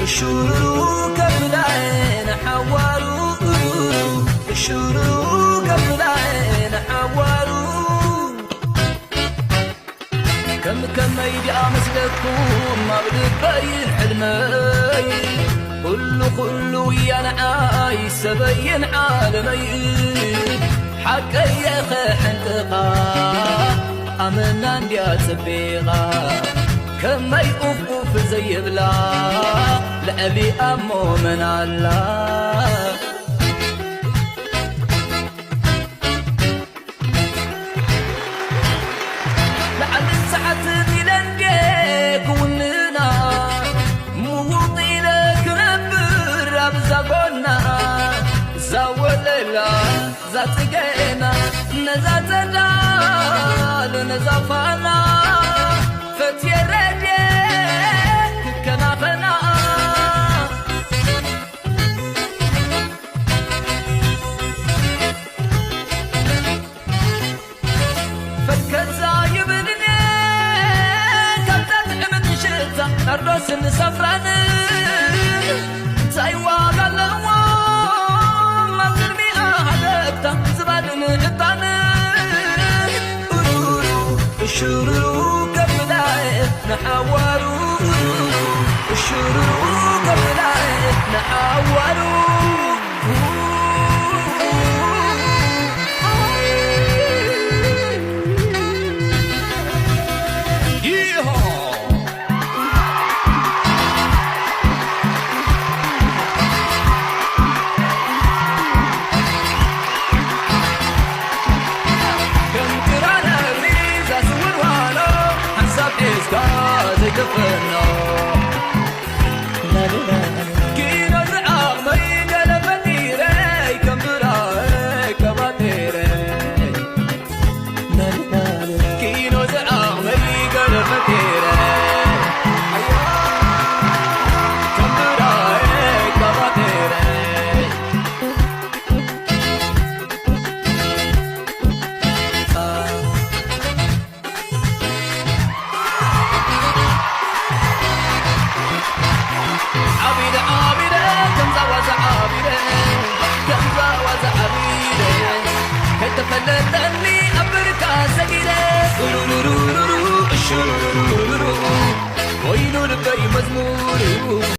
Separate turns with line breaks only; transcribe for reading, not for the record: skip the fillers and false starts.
شروق العين حوارو شروق العين حوارو كم يبيع مسلكم ما بدبين حلمي كله يا نعاي سبين عالمي حقي يا خنتقا امنا يا تبيغا كما يقوف زي بلا لأبي أمو من الله لعل ساعة ميلانجيك وننا موطي لك نبر أبزاقنا زاوللا زاتقينا نزاتنا نزافنا فتيرا أردوس نسافران تايوان اللوام ما ترمي أحدكتا زباد نحطان الشروق قبلاي نحوارو الشروق قبلاي نحوارو كفنا كينا زعاق مي قلب مديري كم براي كباتيري كينا زعاق مي قلب مديري كم براي كباتيري تفلتني أبركا سجيلة ويلو لبي مزمور